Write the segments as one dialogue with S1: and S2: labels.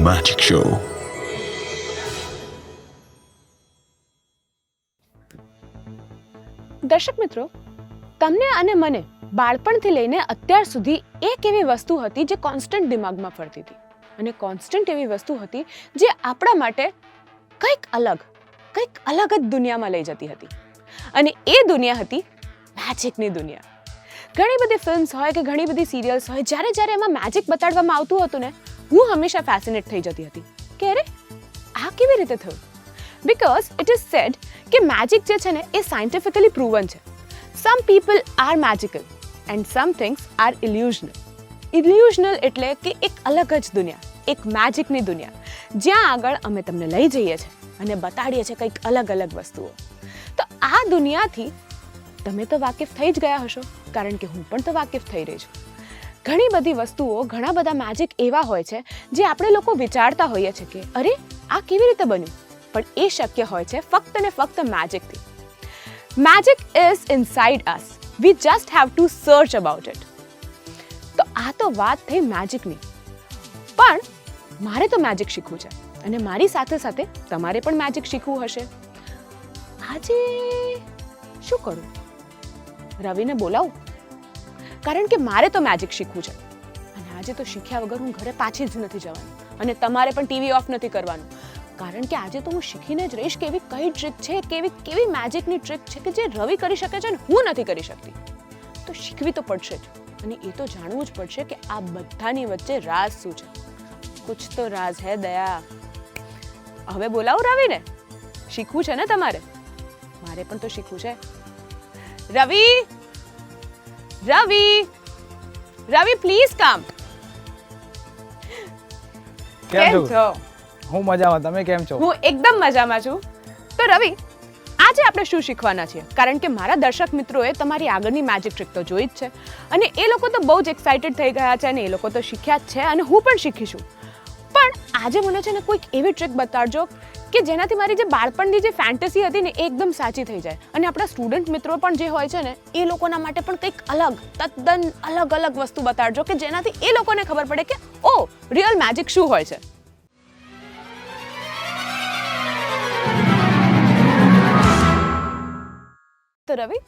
S1: Magic Show.
S2: દર્શક મિત્રો, તમને અને મને બાળપણથી લઈને અત્યાર સુધી એક એવી વસ્તુ હતી જે કોન્સ્ટન્ટ દિમાગમાં ફરતી હતી અને કોન્સ્ટન્ટ એવી વસ્તુ હતી જે આપણા માટે કંઈક અલગ જ દુનિયામાં લઈ જતી હતી અને એ દુનિયા હતી મેજિકની દુનિયા. ઘણી બધી ફિલ્મ્સ હોય કે ઘણી બધી સિરિયલ્સ હોય, જ્યારે એમાં મેજિક બતાડવામાં આવતું હતું ને, હું હંમેશા ફેસિનેટ થઈ જતી હતી કે અરે આ કેવી રીતે થયું. Because it is said કે મેજિક જે છે ને એ સાયન્ટિફિકલી પ્રૂવન છે. Some people are magical and some things are illusional. Illusional એટલે કે એક અલગ જ દુનિયા, એક મેજિકની દુનિયા, જ્યાં આગળ અમે તમને લઈ જઈએ છીએ અને બતાડીએ છીએ કંઈક અલગ વસ્તુઓ. તો આ દુનિયાથી તમે તો વાકેફ થઈ જ ગયા હશો, કારણ કે હું પણ તો વાકેફ થઈ રહી છું. ઘણી બધી વસ્તુઓ, ઘણા બધા મેજિક એવા હોય છે જે આપણે લોકો વિચારતા હોઈએ છીએ કે અરે આ કેવી રીતે બન્યું, પણ એ શક્ય હોય છે ફક્ત ને ફક્ત મેજિકથી. Magic is inside us, we just have to search about it. તો આ તો વાત થઈ મેજિકની, પણ મારે તો મેજિક શીખવું છે અને મારી સાથે સાથે તમારે પણ મેજિક શીખવું હશે. આજે શું કરું? રવિને બોલાવું, કારણ કે મારે તો મેજિક શીખવું છે અને આજે તો શીખ્યા વગર હું ઘરે પાછી જ નથી જવાની અને તમારે પણ ટીવી ઓફ નથી કરવાનું, કારણ કે આજે તો હું શીખીને જ રહીશ કે એવી કઈ ટ્રીક છે, કેવી મેજિકની ટ્રીક છે કે જે રવિ કરી શકે છે ને હું નથી કરી શકતી. તો શીખવી તો પડશે જ અને એ તો જાણવું જ પડશે કે આ બધાની વચ્ચે રાઝ શું છે. કુછ તો રાઝ હે દયા. હવે બોલાવું રવિને, શીખવું છે ને તમારે, મારે પણ તો શીખવું છે. રવિ પ્લીઝ કમ.
S3: કેમ છો? હું મજામાં, તમે કેમ છો?
S2: હું એકદમ મજામાં છું. તો રવિ, આજે આપણે શું શીખવાના છીએ? કારણ કે મારા દર્શક મિત્રોએ તમારી આગળની મેજિક ટ્રીક તો જોઈ જ છે અને એ લોકો તો બહુ જ એક્સાઇટેડ થઈ ગયા છે અને એ લોકો તો શીખ્યા જ છે અને હું પણ શીખીશું. પણ આજે મને છે ને કોઈક એવી ટ્રીક બતાડજો કે જેનાથી મારી જે બાળપણની જે ફેન્ટસી હતી ને એ એકદમ સાચી થઈ જાય અને આપણા સ્ટુડન્ટ મિત્રો પણ જે હોય છે ને એ લોકોના માટે પણ કંઈક તદ્દન અલગ વસ્તુ બતાડજો કે જેનાથી એ લોકોને ખબર પડે કે ઓ રિયલ મેજિક શું હોય છે. તો રવિ,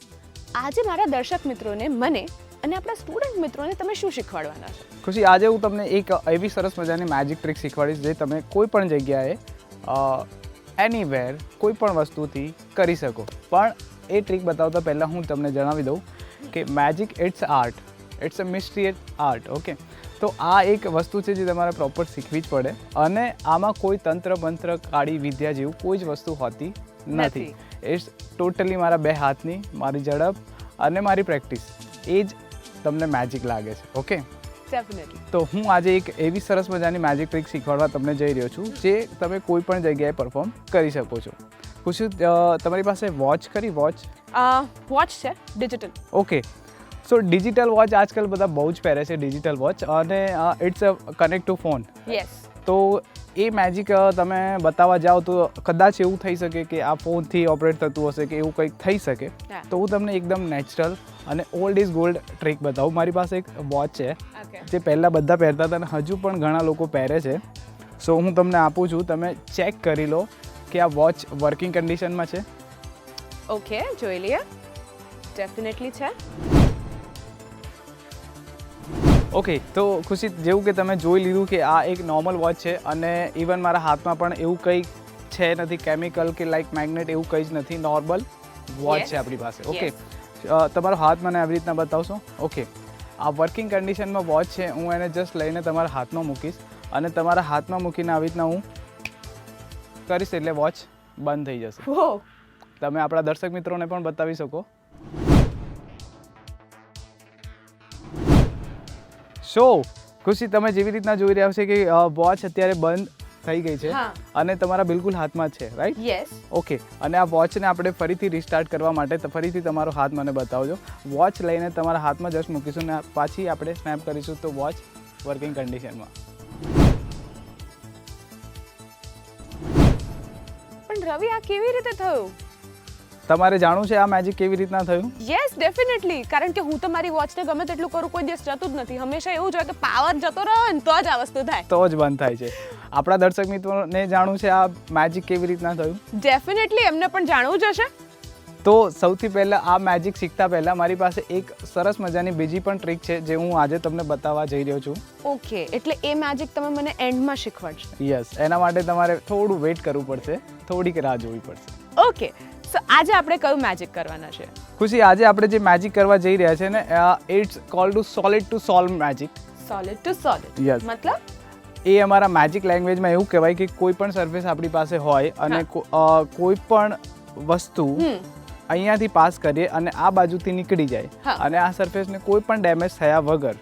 S2: આજે મારા દર્શક મિત્રોને, મને અને આપણા સ્ટુડન્ટ મિત્રોને તમે શું શીખવાડવાના છો?
S3: ખુશી, આજે હું તમને એક એવી સરસ મજાની મેજિક ટ્રીક શીખવાડીશ જે તમે કોઈ પણ જગ્યાએ એનીવેર કોઈ પણ વસ્તુથી કરી શકો. પણ એ ટ્રીક બતાવતા પહેલાં હું તમને જણાવી દઉં કે magic it's art, it's a mystery art. Okay, તો આ એક વસ્તુ છે જે તમારે પ્રોપર શીખવી જ પડે અને આમાં કોઈ તંત્ર મંત્ર કાળી વિદ્યા જેવું કોઈ જ વસ્તુ હોતી નથી. ઇટ્સ ટોટલી મારા બે હાથની, મારી ઝડપ અને મારી પ્રેક્ટિસ, એ જ તમને મેજિક લાગે છે. Okay,
S2: definitely.
S3: તો હું આજે એક એવી સરસ મજાની મેજિક ટ્રીક શીખવાડવા તમને જઈ રહ્યો છું જે તમે કોઈ પણ જગ્યાએ પરફોર્મ કરી શકો છો. ખુશી, તમારી પાસે વોચ ખરી?
S2: વોચ છે digital.
S3: Okay, so digital watch આજકાલ બધા બહુ જ પહેરે છે, ડિજિટલ વોચ, અને it's a connect to phone.
S2: Yes.
S3: તો એ મેજિક તમે બતાવવા જાઓ તો કદાચ એવું થઈ શકે કે આ ફોનથી ઓપરેટ થતું હશે કે એવું કંઈક થઈ શકે. તો હું તમને એકદમ નેચરલ અને ઓલ્ડ ઇઝ ગોલ્ડ ટ્રીક બતાવું. મારી પાસે એક વોચ છે જે પહેલાં બધા પહેરતા હતા અને હજુ પણ ઘણા લોકો પહેરે છે. સો હું તમને આપું છું, તમે ચેક કરી લો કે આ વોચ વર્કિંગ કન્ડિશનમાં છે.
S2: ઓકે, જોઈ લઈએ. ડેફિનેટલી છે.
S3: ઓકે, તો ખુશી, જેવું કે તમે જોઈ લીધું કે આ એક નોર્મલ વોચ છે અને ઇવન મારા હાથમાં પણ એવું કંઈ છે નથી, કેમિકલ કે લાઇક મેગ્નેટ એવું કંઈ જ નથી, નોર્મલ વોચ છે આપણી પાસે. ઓકે, તમારો હાથ મને આવી રીતના બતાવશો? ઓકે, આ વર્કિંગ કન્ડિશનમાં વોચ છે. હું એને જસ્ટ લઈને તમારા હાથમાં મૂકીશ અને તમારા હાથમાં મૂકીને આવી રીતના હું કરીશ એટલે વોચ બંધ થઈ જશે. તમે આપણા દર્શક મિત્રોને પણ બતાવી શકો. સો ખુશી, તમે જેવી રીતના જોઈ રહ્યા છો કે વોચ અત્યારે બંધ થઈ ગઈ છે અને તમારા બિલકુલ હાથમાં છે, રાઈટ?
S2: યસ.
S3: ઓકે, અને આ વોચને આપણે ફરીથી રિસ્ટાર્ટ કરવા માટે ફરીથી તમારો હાથ મને બતાવજો. વોચ લઈને તમારા હાથમાં જસ્ટ મૂકીશું ને પાછી આપણે સ્નેપ કરીશું તો વોચ વર્કિંગ કન્ડિશનમાં.
S2: પણ રવિ, આ કેવી રીતે થયું?
S3: તમારે જાણવું છે આ મેજિક કેવી રીતના થયું?
S2: Yes, definitely. કારણ કે હું તો મારી વોચને ગમે તેટલું કરું કોઈ દિવસ જતું જ નથી. હંમેશા એવું જ હોય કે પાવર જતો રહે ને તો જ આ વસ્તુ થાય.
S3: તો જ બંધ થાય છે. આપણા દર્શક મિત્રોને જાણવું છે આ મેજિક કેવી રીતના થયું.
S2: ડેફિનેટલી એમને પણ જાણવું જ હશે.
S3: તો સૌથી પહેલાં આ મેજિક શીખતા પહેલાં મારી પાસે એક સરસ મજાની બીજી પણ ટ્રીક છે જે હું આજે તમને બતાવવા જઈ રહ્યો છું.
S2: ઓકે, એટલે એ મેજિક તમે મને એન્ડમાં શીખવાડશો.
S3: યસ, એના માટે તમારે થોડું વેઇટ કરવું પડશે, થોડીક રાહ જોવી પડશે.
S2: ઓકે, સો આજે આપણે કયું મેજિક કરવાના છે?
S3: ખુશી, આજે આપણે જે મેજિક કરવા જઈ રહ્યા છે ને it's called to solid to solve magic.
S2: Solid to solid
S3: Yes.
S2: મતલબ
S3: એ અમારા મેજિક લેંગ્વેજમાં એવું કહેવાય કે કોઈ પણ સરફેસ આપણી પાસે હોય અને કોઈ પણ વસ્તુ અહીંયાથી પાસ કરીએ અને આ બાજુથી નીકળી જાય
S2: હા.
S3: અને આ સરફેસને કોઈ પણ ડેમેજ થયા વગર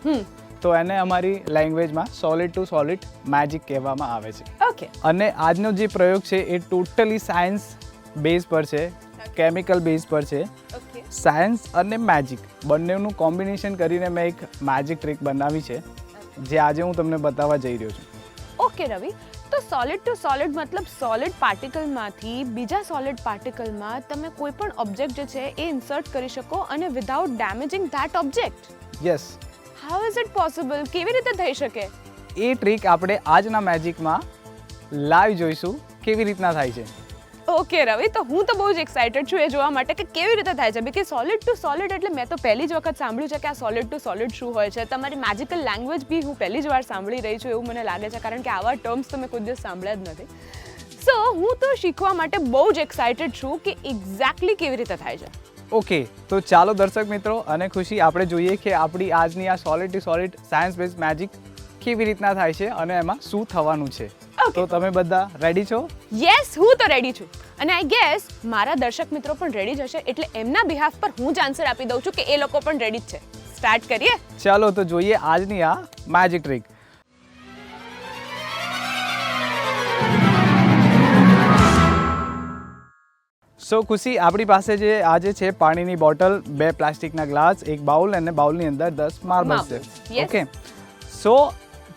S3: તો એને અમારી લેંગ્વેજમાં સોલિડ ટુ સોલિડ મેજિક કહેવામાં આવે છે.
S2: ઓકે,
S3: અને આજનો જે પ્રયોગ છે એ ટોટલી સાયન્સ બેઝ પર છે, કેમિકલ બેઝ પર છે.
S2: ઓકે,
S3: સાયન્સ અને મેજિક બંનેનું કોમ્બિનેશન કરીને મેં એક મેજિક ટ્રીક બનાવી છે જે આજે હું તમને બતાવવા જઈ રહ્યો છું.
S2: ઓકે રવિ, તો સોલિડ ટુ સોલિડ મતલબ સોલિડ પાર્ટિકલમાંથી બીજા સોલિડ પાર્ટિકલમાં તમે કોઈ પણ ઓબ્જેક્ટ જે છે એ ઇન્સર્ટ કરી શકો અને without damaging that object.
S3: Yes,
S2: how is it possible? કેવી રીતે થઈ શકે?
S3: એ ટ્રીક આપણે આજના મેજિકમાં લાઈવ જોઈશું કેવી રીતના થાય છે.
S2: ઓકે રવિ, તો હું તો બહુ જ એક્સાઇટેડ છું એ જોવા માટે કે કેવી રીતે થાય છે. બીકોઝ સોલિડ ટુ સોલિડ એટલે મેં તો પહેલી જ વખત સાંભળ્યું છે કે આ સોલિડ ટુ સોલિડ શું હોય છે. તમારી મેજિકલ લેંગ્વેજ બી હું પહેલી જ વાર સાંભળી રહી છું એવું મને લાગે છે, કારણ કે આવા ટર્મ્સ તો મેં કોઈ દિવસ સાંભળ્યા જ નથી. સો હું તો શીખવા માટે બહુ જ એક્સાઇટેડ છું કે એક્ઝેક્ટલી કેવી રીતે થાય છે.
S3: ઓકે, તો ચાલો દર્શક મિત્રો અને ખુશી આપણે જોઈએ કે આપણી આજની આ solid to solid science base magic કેવી રીતના થાય છે અને એમાં શું થવાનું છે. તો તમે બધા રેડી છો?
S2: યસ, હું તો રેડી છું અને આઈ ગેસ મારા દર્શક મિત્રો પણ રેડી જ હશે, એટલે એમના બિહાફ પર હું જ આન્સર આપી દઉં છું કે એ લોકો પણ રેડી જ છે. સ્ટાર્ટ કરીએ?
S3: ચાલો તો જોઈએ આજની આ મેજિક ટ્રીક. સો ખુશી, આપણી પાસે જે આજે છે પાણીની બોટલ, 2 પ્લાસ્ટિકના ગ્લાસ, એક બાઉલ અને બાઉલની અંદર 10 માર્બલ્સ છે.
S2: Yes.
S3: ઓકે, સો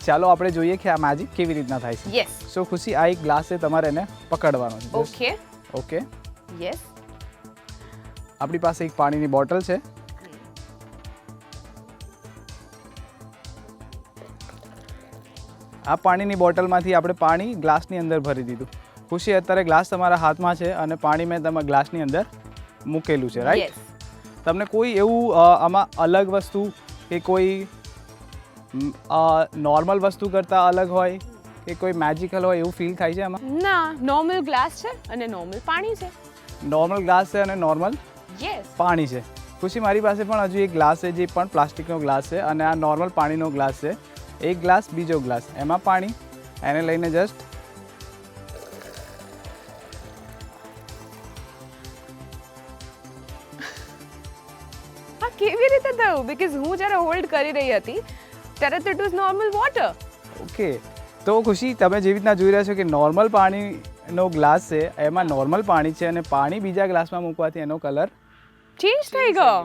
S3: ચાલો આપણે જોઈએ કે આ મેજિક કેવી રીતના થાય છે.
S2: યસ.
S3: સો ખુશી, આ એક ગ્લાસ છે, તમારે એને પકડવાનો છે.
S2: ઓકે.
S3: Okay,
S2: yes.
S3: આપણી પાસે એક પાણીની બોટલ છે. આ પાણીની બોટલમાંથી આપણે પાણી ગ્લાસની અંદર ભરી દીધું. ખુશી, અત્યારે ગ્લાસ તમારા હાથમાં છે અને પાણી મેં તમારા ગ્લાસની અંદર મૂકેલું છે, રાઈટ? તમને કોઈ એવું આમાં અલગ વસ્તુ કે કોઈ નોર્મલ વસ્તુ કરતાં અલગ હોય કે કોઈ મેજિકલ હોય એવું ફીલ થાય છે આમાં?
S2: ના, નોર્મલ ગ્લાસ છે અને નોર્મલ પાણી છે.
S3: નોર્મલ ગ્લાસ છે અને નોર્મલ
S2: યસ.
S3: પાણી છે. ખુશી, મારી પાસે પણ હજુ એક ગ્લાસ છે જે પણ પ્લાસ્ટિકનો ગ્લાસ છે અને આ નોર્મલ પાણીનો ગ્લાસ છે. એક ગ્લાસ, બીજો ગ્લાસ, એમાં પાણી, એને લઈને જસ્ટ
S2: હા, કેવી રીતે થયું? બીકોઝ હું જ્યારે હોલ્ડ કરી રહી હતી ત્યારે તો it was normal water.
S3: Okay, તો ખુશી, તમે જેવી રીતના જોઈ રહ્યા છો કે નોર્મલ પાણીનો ગ્લાસ છે, એમાં નોર્મલ પાણી છે અને પાણી બીજા ગ્લાસમાં મૂકવાથી એનો કલર
S2: ચેન્જ થઈ ગયો.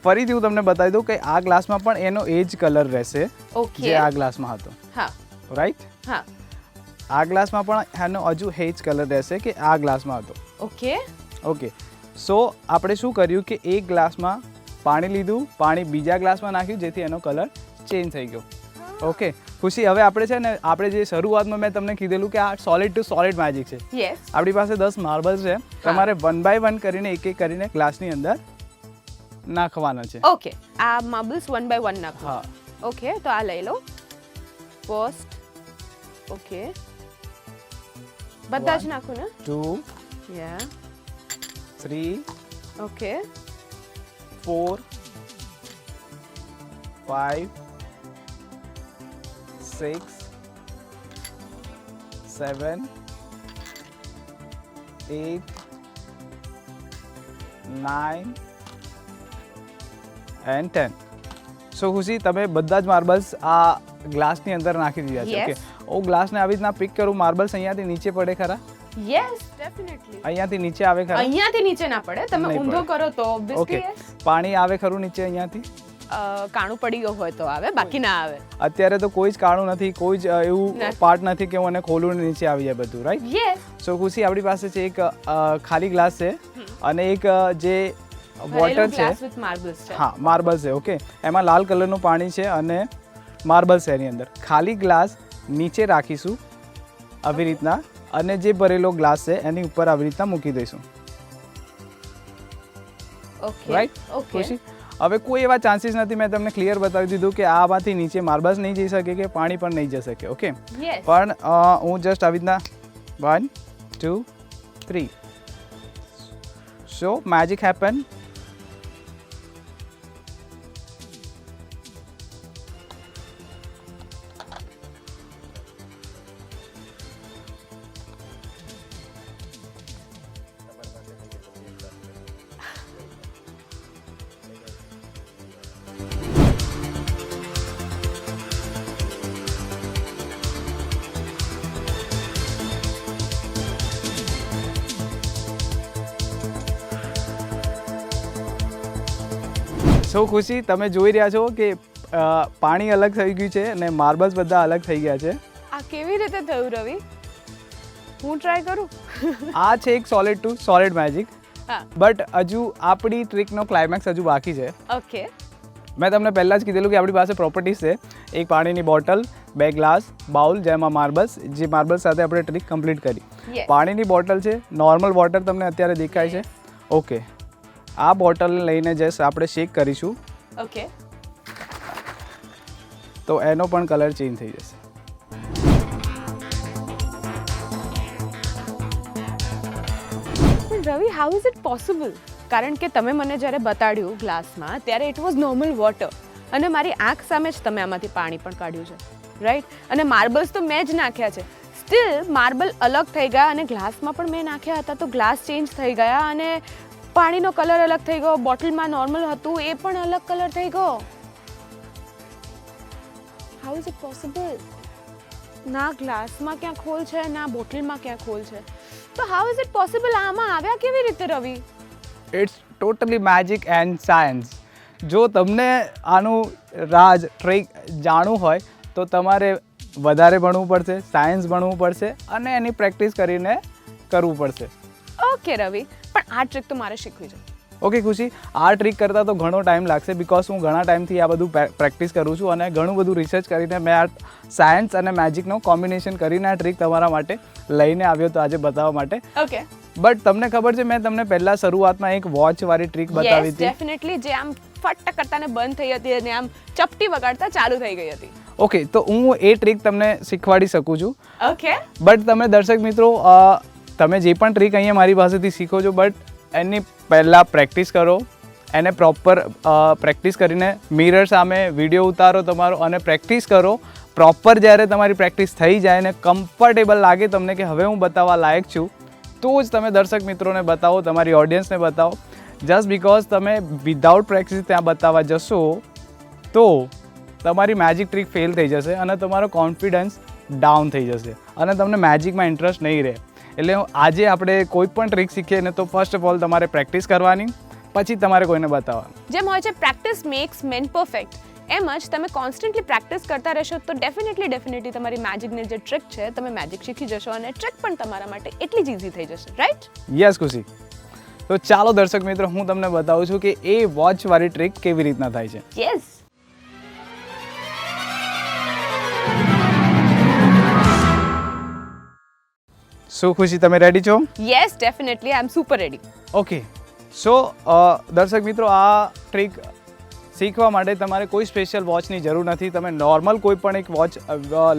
S3: ફરીથી હું તમને બતાવી દઉં કે આ ગ્લાસમાં પણ એનો એ જ કલર રહેશે
S2: ઓકે.
S3: જે આ ગ્લાસમાં હતો,
S2: હા.
S3: રાઈટ?
S2: હા.
S3: આ ગ્લાસમાં પણ એનો હજુ એ જ કલર રહેશે કે આ ગ્લાસમાં હતો.
S2: ઓકે.
S3: ઓકે, સો આપણે શું કર્યું કે એક ગ્લાસમાં પાણી લીધું, પાણી બીજા ગ્લાસમાં નાખ્યું જેથી એનો કલર ચેન્જ થઈ ગયો. ઓકે ખુશી, હવે આપણે છે ને આપણે જે શરૂઆતમાં મેં તમને કીધેલું કે આ સોલિડ ટુ સોલિડ મેજિક છે.
S2: યસ.
S3: આપણી પાસે 10 માર્બલ્સ છે, તમારે 1 બાય 1 કરીને એક એક કરીને ગ્લાસની અંદર નાખવાના છે.
S2: ઓકે, આ માર્બલ્સ 1 બાય 1 નાખો.
S3: હા.
S2: ઓકે, તો આ લઈ લો ફર્સ્ટ. ઓકે, બધા જ નાખું ને?
S3: 2
S2: યા.
S3: 3
S2: ઓકે.
S3: 4 5 6 7 8 9 and 10. સો ખુશી, તમે બધા જ માર્બલ્સ આ ગ્લાસની અંદર નાખી દીધા છે.
S2: Yes.
S3: ઓકે, હું ગ્લાસને આવી રીતના પિક કરું, માર્બલ્સ અહીંયાથી નીચે પડે ખરા?
S2: Yes, definitely.
S3: અહીંયાથી નીચે આવે ખરા?
S2: અહીંયાથી નીચે ના પડે, તમે
S3: નહીં
S2: ઊંધો
S3: પડે.
S2: કરો તો ઓબ્વિયસલી
S3: ઓકે,
S2: યસ.
S3: પાણી આવે ખરું નીચે અહીંયાથી?
S2: કાણું પડી ગયું હોય તો આવે, બાકી ના આવે.
S3: અત્યારે તો કોઈ જ કાણું નથી, કોઈ જ એવું
S2: નથી.
S3: પાર્ટ નથી કે હું એને ખોલું ને નીચે આવી જાય બધું, રાઈટ?
S2: યસ.
S3: સો ખુશી, આપણી પાસે છે એક ખાલી ગ્લાસ છે અને એક જે વોટર છે,
S2: ગ્લાસ વિથ માર્બલ્સ છે.
S3: હા માર્બલ્સ છે. ઓકે, એમાં લાલ કલરનું પાણી છે અને માર્બલ્સ છે એની અંદર. ખાલી ગ્લાસ નીચે રાખીશું આવી રીતના અને જે ભરેલો ગ્લાસ છે એની ઉપર આવી રીતના મૂકી દઈશું.
S2: Okay
S3: right?
S2: ઓકે
S3: ખુશી, હવે કોઈ એવા ચાન્સીસ નથી, મેં તમને ક્લિયર બતાવી દીધું કે આમાંથી નીચે માર્બલ્સ નહીં જઈ શકે કે પાણી પણ નહીં જઈ શકે. ઓકે,
S2: યસ
S3: પણ હું જસ્ટ આવી રીતના 1 2 3 સો મેજિક હેપન. સો ખુશી, તમે જોઈ રહ્યા છો કે પાણી અલગ થઈ ગયું છે અને માર્બલ્સ બધા અલગ થઈ ગયા છે.
S2: આ કેવી રીતે થયું રવિ? હું ટ્રાય કરું.
S3: આ છે એક સોલિડ ટુ સોલિડ મેજિક,
S2: હા
S3: બટ હજુ આપણી ટ્રીકનો ક્લાઇમેક્સ હજુ બાકી છે.
S2: ઓકે
S3: મેં તમને પહેલાં જ કીધેલું કે આપણી પાસે પ્રોપર્ટીઝ છે. એક પાણીની બોટલ, 2 ગ્લાસ, બાઉલ જેમાં માર્બલ્સ, જે માર્બલ્સ સાથે આપણે ટ્રીક કમ્પ્લીટ કરી.
S2: યસ
S3: પાણીની બોટલ છે, નોર્મલ વોટર તમને અત્યારે દેખાય છે. ઓકે, આ બોટલ લઈને જસ્ટ આપણે શેક કરીશું
S2: ઓકે
S3: તો એનો પણ કલર ચેન્જ થઈ જશે.
S2: પણ રવિ, હાઉ ઇઝ ઇટ પોસિબલ? કારણ કે તમે મને જ્યારે બતાડ્યું ગ્લાસમાં ત્યારે ઇટ વોઝ નોર્મલ વોટર અને મારી આંખ સામે જ તમે આમાંથી પાણી પણ કાઢ્યું છે, રાઈટ? અને માર્બલ્સ તો મેં જ નાખ્યા છે. સ્ટીલ માર્બલ અલગ થઈ ગયા અને ગ્લાસમાં પણ મેં નાખ્યા હતા તો ગ્લાસ ચેન્જ થઈ ગયા અને પાણીનો કલર અલગ થઈ ગયો. બોટલમાં નોર્મલ હતું એ પણ અલગ કલર થઈ ગયો. How is it possible? ના ગ્લાસમાં ક્યાંક હોલ છે ના બોટલમાં ક્યાંક હોલ છે, તો હાઉ ઇઝ ઇટ પોસિબલ? આમાં આવ્યા કેવી રીતે Ravi?
S3: It's totally magic and science. જો તમને આનું રાજ ટ્રીક જાણવું હોય તો તમારે વધારે ભણવું પડશે, સાયન્સ ભણવું પડશે અને એની પ્રેક્ટિસ કરીને કરવું પડશે.
S2: ઓકે રવિ, પણ આ ટ્રીક તો મારે શીખવી છે.
S3: ઓકે ખુશી, આ ટ્રીક કરતાં તો ઘણો ટાઈમ લાગશે બિકોઝ હું ઘણા ટાઈમથી આ બધું પ્રેક્ટિસ કરું છું અને ઘણું બધું રિસર્ચ કરીને મેં આ સાયન્સ અને મેજિકનો કોમ્બિનેશન કરીને આ ટ્રીક તમારા માટે લઈને આવ્યો તો આજે બતાવવા માટે.
S2: ઓકે
S3: બટ તમને ખબર છે, મેં તમને પહેલાં શરૂઆતમાં એક વોચ વાળી ટ્રીક બતાવી
S2: યસ
S3: હતી.
S2: ડેફિનેટલી, જે આમ ફટ કરતાને બંધ થઈ હતી અને આમ ચપટી વગાડતા ચાલુ થઈ ગઈ હતી.
S3: ઓકે, તો હું એ ટ્રીક તમને શીખવાડી શકું છું.
S2: ઓકે
S3: બટ તમે દર્શક મિત્રો, તમે જે પણ ટ્રીક અહીંયા મારી પાસેથી શીખો છો બટ એની પહેલાં પ્રેક્ટિસ કરો, એને પ્રોપર પ્રેક્ટિસ કરીને મિરર સામે વિડીયો ઉતારો તમારો અને પ્રેક્ટિસ કરો. પ્રોપર જ્યારે તમારી પ્રેક્ટિસ થઈ જાય ને કમ્ફર્ટેબલ લાગે તમને કે હવે હું બતાવવા લાયક છું, તો જ તમે દર્શક મિત્રોને બતાવો, તમારી ઓડિયન્સને બતાવો. જસ્ટ બિકોઝ તમે વિધાઉટ પ્રેક્ટિસ ત્યાં બતાવવા જશો તો તમારી મેજિક ટ્રીક ફેલ થઈ જશે અને તમારો કોન્ફિડન્સ ડાઉન થઈ જશે અને તમને મેજિકમાં ઇન્ટરેસ્ટ નહીં રહે. એટલે આજે આપણે કોઈ પણ ટ્રીક શીખીએ ને તો ફર્સ્ટ ઓફ ઓલ તમારે પ્રેક્ટિસ કરવાની, પછી તમારે કોઈને બતાવવાનું.
S2: જેમ હોય છે પ્રેક્ટિસ મેક્સ મેન પરફેક્ટ, એમ જ તમે કોન્સ્ટન્ટલી પ્રેક્ટિસ કરતા રહેશો તો ડેફિનેટલી તમારી મેજિકની જે ટ્રીક છે તમે મેજિક શીખી જશો અને ટ્રીક પણ તમારા માટે એટલી જ ઇઝી થઈ જશે, રાઈટ?
S3: યસ ખુશી. તો ચાલો દર્શક મિત્રો, હું તમને બતાવું છું કે એ વોચ વાળી ટ્રીક કેવી રીતના થાય છે.
S2: યસ
S3: શું ખુશી, તમે રેડી છો?
S2: યસ ડેફિનેટલી, આઈ એમ સુપર રેડી.
S3: ઓકે, સો દર્શક મિત્રો, આ ટ્રીક શીખવા માટે તમારે કોઈ સ્પેશિયલ વોચની જરૂર નથી. તમે નોર્મલ કોઈ પણ એક વોચ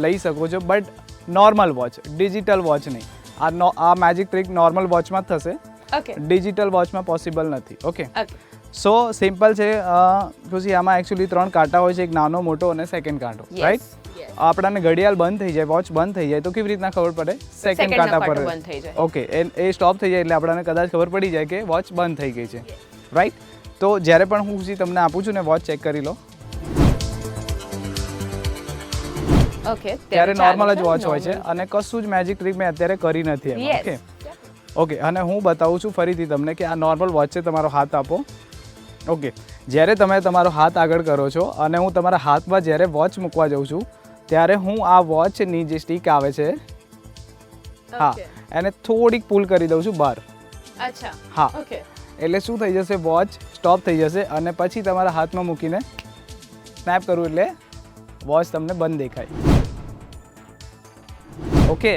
S3: લઈ શકો છો, but normal watch, digital watch નહીં. આ મેજિક ટ્રીક નોર્મલ વોચમાં જ થશે,
S2: ઓકે
S3: ડિજિટલ વોચમાં પોસિબલ નથી. ઓકે,
S2: ઓકે
S3: સો સિમ્પલ છે ખુશી. આમાં એકચ્યુઅલી 3 કાંટા હોય છે, એક નાનો, મોટો અને સેકન્ડ કાંટો, રાઈટ? આપણાને ઘડિયાળ બંધ થઈ જાય, વોચ બંધ થઈ જાય તો કેવી રીતના ખબર પડે? સેકન્ડ કાંટા પર
S2: બંધ થઈ જાય.
S3: ઓકે, એ સ્ટોપ થઈ જાય એટલે આપણને કદાચ ખબર પડી જાય કે વોચ બંધ થઈ ગઈ છે, રાઈટ? તો જ્યારે પણ હું તમને આપું છું ને વોચ ચેક કરી લો,
S2: ઓકે
S3: ત્યારે નોર્મલ જ વોચ હોય છે અને કશું જ મેજિક ટ્રીક મેં અત્યારે કરી નથી એમાં. ઓકે ઓકે, અને હું બતાવું છું ફરીથી તમને કે આ નોર્મલ વોચ છે. તમારો હાથ આપો. ઓકે, જ્યારે તમે તમારો હાથ આગળ કરો છો અને હું તમારા હાથમાં જ્યારે વોચ મૂકવા જાઉં છું ત્યારે હું આ વોચની જે સ્ટીક આવે છે, હા, એને થોડીક પુલ કરી દઉં છું બહાર.
S2: અચ્છા,
S3: હા,
S2: ઓકે.
S3: એટલે શું થઈ જશે, વોચ સ્ટોપ થઈ જશે અને પછી તમારા હાથમાં મૂકીને સ્નેપ કરવું એટલે વોચ તમને બંધ દેખાય. ઓકે,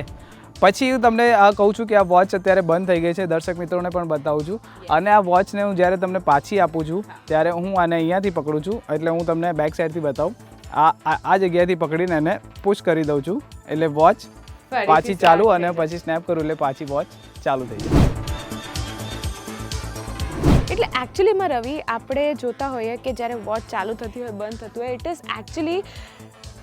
S3: પછી હું તમને આ કહું છું કે આ વોચ અત્યારે બંધ થઈ ગઈ છે, દર્શક મિત્રોને પણ બતાવું છું. અને આ વોચને હું જ્યારે તમને પાછી આપું છું ત્યારે હું આને અહીંયાથી પકડું છું, એટલે હું તમને બેક સાઈડથી બતાવું. આ જગ્યાએથી પકડીને એને પુશ કરી દઉં છું એટલે વોચ પાછી ચાલુ અને પછી સ્નેપ કરું એટલે પાછી વોચ ચાલુ થઈ જાય.
S2: એટલે એકચ્યુઅલીમાં રવિ, આપણે જોતા હોઈએ કે જ્યારે વોચ ચાલુ થતી હોય, બંધ થતું હોય, it is actually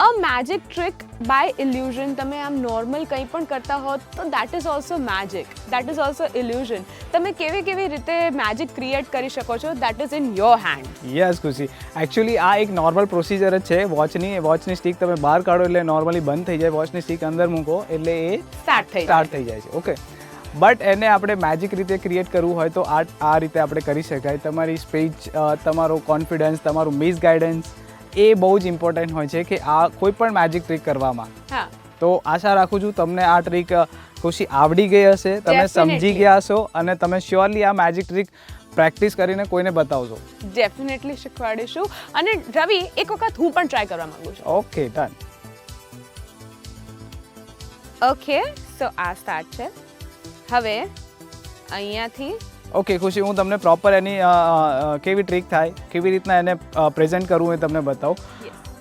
S2: a magic trick by illusion. તમે આમ નોર્મલ કંઈ પણ કરતા હો તો that is also magic, that is also illusion. તમે કેવી રીતે મેજિક ક્રિએટ કરી શકો છો, that is in your hand.
S3: Yes Khushi, actually આ એક નોર્મલ પ્રોસિજર જ છે વોચની સ્ટિક તમે બહાર કાઢો એટલે નોર્મલી બંધ થઈ જાય, વોચની સ્ટિક અંદર મૂકો એટલે એ સ્ટાર્ટ થઈ જાય છે. ઓકે, બટ એને આપણે મેજિક રીતે ક્રિએટ કરવું હોય તો આ રીતે આપણે કરી શકાય. તમારી સ્પીચ, તમારો કોન્ફિડન્સ, તમારું મિસગાઈડન્સ એ બહુ જ ઇમ્પોર્ટન્ટ હોય છે કે આ કોઈ પણ મેજિક ટ્રીક કરવામાં. તો આશા રાખું છું તમને આ ટ્રીક ખુશી આવડી ગઈ હશે, તમે સમજી ગયા હશો અને તમે શ્યોરલી આ મેજિક ટ્રીક પ્રેક્ટિસ કરીને કોઈને બતાવશો.
S2: ડેફિનેટલી શીખવાડીશું. અને રવિ, એક વખત હું પણ ટ્રાય કરવા માંગુ છું.
S3: Okay, done.
S2: ઓકે, સો આ સ્ટાર્ટ છે. હવે અહીંયાથી
S3: ઓકે ખુશી, હું તમને પ્રોપર એની કેવી ટ્રીક થાય, કેવી રીતના એને પ્રેઝન્ટ કરવું એ તમને બતાવું.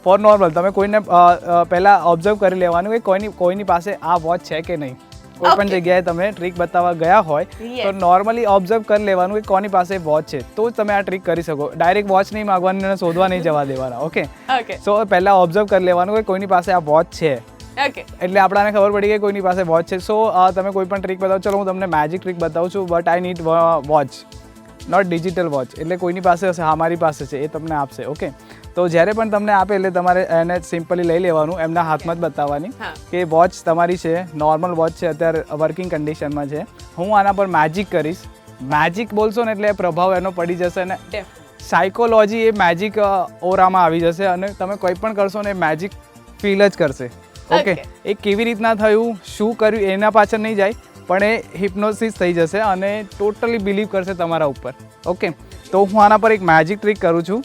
S3: ફોર નોર્મલ તમે કોઈને પહેલાં ઓબ્ઝર્વ કરી લેવાનું કે કોઈની પાસે આ વોચ છે કે નહીં. કોઈ પણ જગ્યાએ તમે ટ્રીક બતાવવા ગયા હોય તો નોર્મલી ઓબ્ઝર્વ કરી લેવાનું કે કોની પાસે વોચ છે, તો જ તમે આ ટ્રીક કરી શકો. ડાયરેક્ટ વોચ નહીં માગવાની અને શોધવા નહીં જવા દેવાના. ઓકે, સો પહેલાં ઓબ્ઝર્વ કરી લેવાનું કે કોઈની પાસે આ વોચ છે. એટલે આપણાને ખબર પડી કે કોઈની પાસે વોચ છે. સો તમે કોઈ પણ ટ્રીક બતાવો, ચલો હું તમને મેજિક ટ્રીક બતાવું છું, but I need watch, not digital watch. એટલે કોઈની પાસે હશે, હા મારી પાસે છે, એ તમને આપશે. ઓકે, તો જ્યારે પણ તમને આપે એટલે તમારે એને સિમ્પલી લઈ લેવાનું, એમના હાથમાં જ બતાવવાની કે વોચ તમારી છે, નોર્મલ વોચ છે, અત્યારે વર્કિંગ કન્ડિશનમાં છે. હું આના પર મેજિક કરીશ. મેજિક બોલશો ને એટલે પ્રભાવ એનો પડી જશે અને સાયકોલોજી એ મેજિક ઓરામાં આવી જશે અને તમે કંઈ પણ કરશો ને એ મેજિક ફીલ જ કરશે. ઓકે, એ કેવી રીતના થયું, શું કર્યું એના પાછળ નહીં જાય, પણ એ હિપ્નોસિસ થઈ જશે અને ટોટલી બિલીવ કરશે તમારા ઉપર. ઓકે, તો હું આના પર એક મેજિક ટ્રીક કરું છું,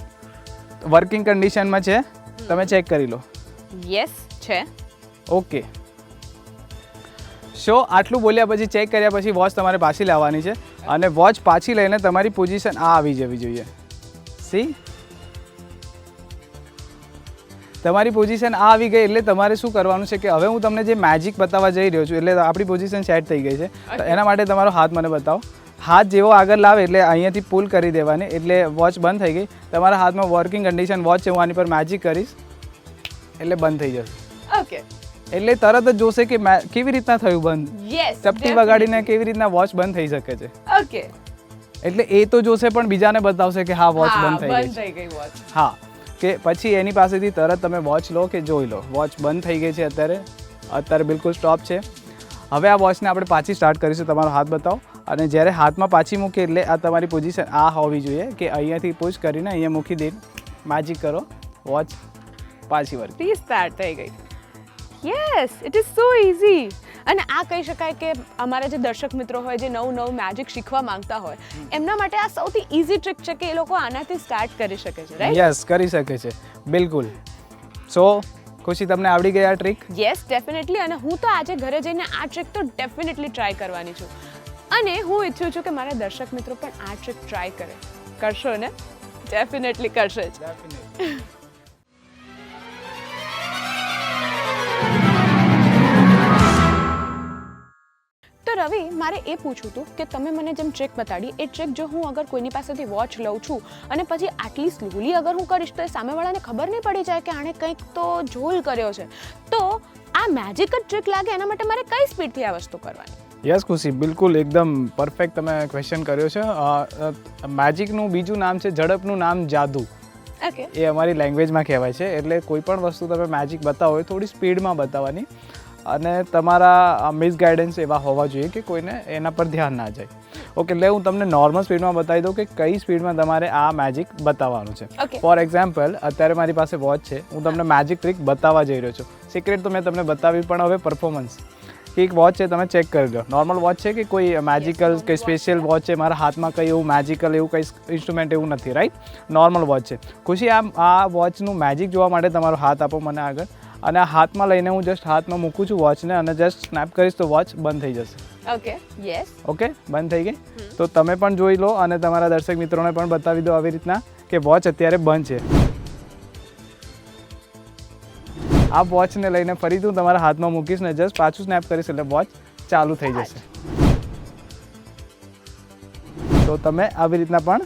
S3: વર્કિંગ કન્ડિશનમાં છે, તમે ચેક કરી લો.
S2: યસ છે.
S3: ઓકે, સો આટલું બોલ્યા પછી, ચેક કર્યા પછી વોચ તમારે પાછી લાવવાની છે અને વોચ પાછી લઈને તમારી પોઝિશન આ આવી જવી જોઈએ. સી, તમારી પોઝિશન આ આવી ગઈ એટલે તમારે શું કરવાનું છે કે હવે હું તમને જે મેજિક બતાવવા જઈ રહ્યો છું, એટલે આપણી પોઝિશન સેટ થઈ ગઈ છે. તો એના માટે તમારો હાથ મને બતાવો. હાથ જેવો આગળ લાવે એટલે અહીંયાથી પુલ કરી દેવાની એટલે વોચ બંધ થઈ ગઈ. તમારા હાથમાં વર્કિંગ કન્ડિશન વોચ છે, હું આની પર મેજિક કરીશ એટલે બંધ થઈ જશે.
S2: ઓકે,
S3: એટલે તરત જ જોશે કે કેવી રીતના થયું બંધ. ચપટી વગાડીને કેવી રીતના વોચ બંધ થઈ શકે છે.
S2: ઓકે,
S3: એટલે એ તો જોશે પણ બીજાને બતાવશે કે હા વોચ બંધ થઈ ગઈ. હા, કે પછી એની પાસેથી તરત તમે વોચ લો કે જોઈ લો વોચ બંધ થઈ ગઈ છે, અત્યારે બિલકુલ સ્ટોપ છે. હવે આ વોચને આપણે પાછી સ્ટાર્ટ કરીશું. તમારો હાથ બતાવો અને જ્યારે હાથમાં પાછી મૂકે એટલે આ તમારી પોઝિશન આ હોવી જોઈએ કે અહીંયાથી પુશ કરીને અહીંયા મૂકી દે, મેજિક કરો, વોચ પાછી વર્ક
S2: સ્ટાર્ટ થઈ ગઈ. Yes, it is so easy. અને આ કહી શકાય કે અમારા જે દર્શક મિત્રો હોય જે નવું મેજિક શીખવા માંગતા હોય એમના માટે આ સૌથી ઇઝી ટ્રીક છે કે એ લોકો આનાથી સ્ટાર્ટ કરી શકે છે. રાઈટ?
S3: યસ, કરી શકે છે, બિલકુલ. સો ખુશી, તમને આવડી ગઈ આ ટ્રીક?
S2: Yes, definitely. અને હું તો આજે ઘરે જઈને આ ટ્રીક તો ડેફિનેટલી ટ્રાય કરવાની છું અને હું ઈચ્છું છું કે મારા દર્શક મિત્રો પણ આ ટ્રીક ટ્રાય કરે. કરશો ને? ડેફિનેટલી કરશે જ. તો રવિ, મારે એ પૂછવું હતું કે તમે મને જેમ ટ્રીક બતાડી એ ટ્રીક જો હું અગર કોઈની પાસેથી વોચ લઉં છું અને પછી આટલી સ્લોલી અગર હું કરીશ તો એ સામેવાળાને ખબર નહીં પડી જાય કે આણે કંઈક તો ઝોલ કર્યો છે, તો આ મેજિક જ ટ્રીક લાગે એના માટે મારે કઈ સ્પીડથી આ વસ્તુ કરવાની?
S3: યસ ખુશી, બિલકુલ એકદમ પરફેક્ટ તમે ક્વેશ્ચન કર્યો છે. મેજિકનું બીજું નામ છે, ઝડપનું નામ જાદુ.
S2: ઓકે,
S3: એ અમારી લેંગ્વેજમાં કહેવાય છે. એટલે કોઈ પણ વસ્તુ તમે મેજિક બતાવો એ થોડી સ્પીડમાં બતાવવાની અને તમારા મિસગાઈડન્સ એવા હોવા જોઈએ કે કોઈને એના પર ધ્યાન ના જાય. ઓકે, એટલે હું તમને નોર્મલ સ્પીડમાં બતાવી દઉં કે કઈ સ્પીડમાં તમારે આ મેજિક બતાવવાનું છે. ફોર એક્ઝામ્પલ, અત્યારે મારી પાસે વોચ છે, હું તમને મેજિક ટ્રીક બતાવવા જઈ રહ્યો છું. સિક્રેટ તો મેં તમને બતાવી, પણ હવે પરફોર્મન્સ કે એક વોચ છે તમે ચેક કરી લો. નોર્મલ વોચ છે કે કોઈ મેજિકલ
S2: normal
S3: કે
S2: watch
S3: સ્પેશિયલ
S2: છે.
S3: વોચ છે, મારા હાથમાં કંઈ એવું મેજિકલ એવું કંઈ ઇન્સ્ટ્રુમેન્ટ એવું નથી, રાઈટ? નોર્મલ વોચ છે. ખુશી, આ વોચનું મેજિક જોવા માટે તમારો હાથ આપો મને આગળ, અને આ હાથમાં લઈને હું જસ્ટ હાથમાં મૂકું છું વોચને અને જસ્ટ સ્નેપ કરીશ તો વોચ બંધ થઈ જશે.
S2: Okay, yes.
S3: ઓકે, બંધ થઈ ગઈ. તો તમે પણ જોઈ લો અને તમારા દર્શક મિત્રોને પણ બતાવી દો આવી રીતના કે વોચ અત્યારે બંધ છે. આ વોચને લઈને ફરીથી હું તમારા હાથમાં મૂકીશ ને જસ્ટ પાછું સ્નેપ કરીશ એટલે વોચ ચાલુ થઈ જશે. તો તમે આવી રીતના પણ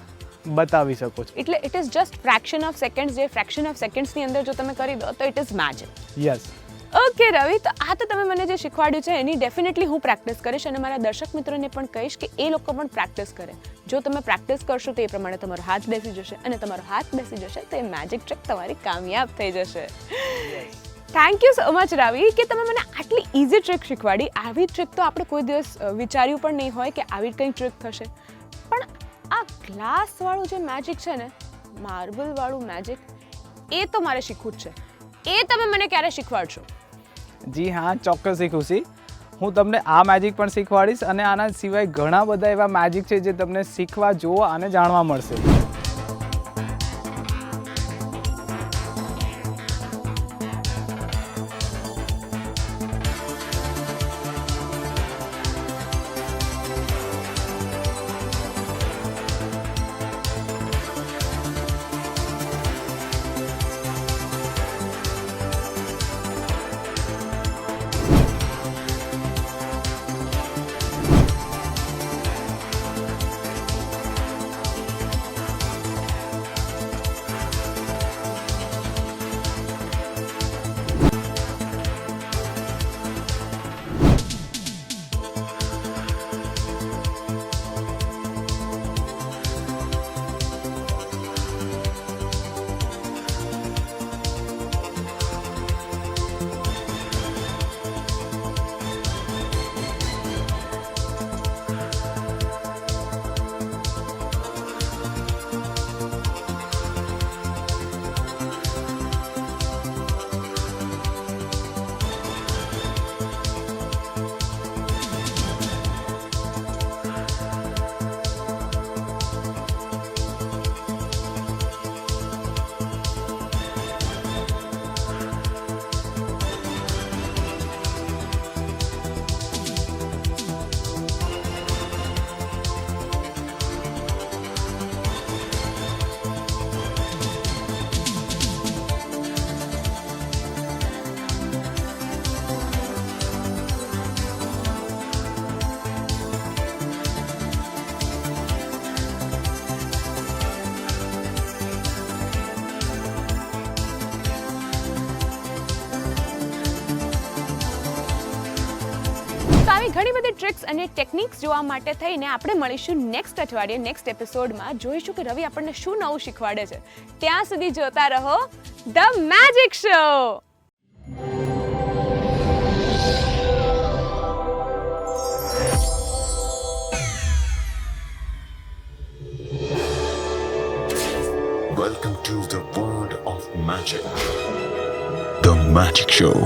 S3: બતાવી શકો છો.
S2: એટલે it is just fraction of seconds, જે ફ્રેક્શન ઓફ સેકન્ડ્સની અંદર જો તમે કરી દો તો it is magic.
S3: Yes.
S2: Okay Ravi, તો આ તો તમે મને જે શીખવાડ્યું છે એની ડેફિનેટલી હું પ્રેક્ટિસ કરીશ અને મારા દર્શક મિત્રોને પણ કહીશ કે એ લોકો પણ પ્રેક્ટિસ કરે. જો તમે પ્રેક્ટિસ કરશો તો એ પ્રમાણે તમારો હાથ બેસી જશે અને તમારો હાથ બેસી જશે તો એ મેજિક ટ્રીક તમારી કામયાબ થઈ જશે. થેન્ક યુ સો મચ રવિ કે તમે મને આટલી ઇઝી ટ્રીક શીખવાડી. આવી ટ્રીક તો આપણે કોઈ દિવસ વિચાર્યું પણ નહીં હોય કે આવી કંઈ ટ્રીક થશે. પણ આ ગ્લાસવાળું જે મેજિક છે ને, માર્બલવાળું મેજિક, એ તો મારે શીખવું જ છે. એ તમે મને ક્યારે શીખવાડશો?
S3: જી હા, ચોક્કસથી ખુશી. હું તમને આ મેજિક પણ શીખવાડીશ અને આના સિવાય ઘણા બધા એવા મેજિક છે જે તમને શીખવા, જોવા અને જાણવા મળશે.
S2: આવી ઘણી બધી ટ્રિક્સ અને ટેકનિક્સ જોવા માટે થઈને આપણે મળીશું નેક્સ્ટ અઠવાડિયે નેક્સ્ટ એપિસોડમાં. જોઈશું કે રવિ આપણને શું નવું શીખવાડે છે. ત્યાં સુધી જોતા રહો the magic show.
S1: Welcome to the world of magic. The Magic Show.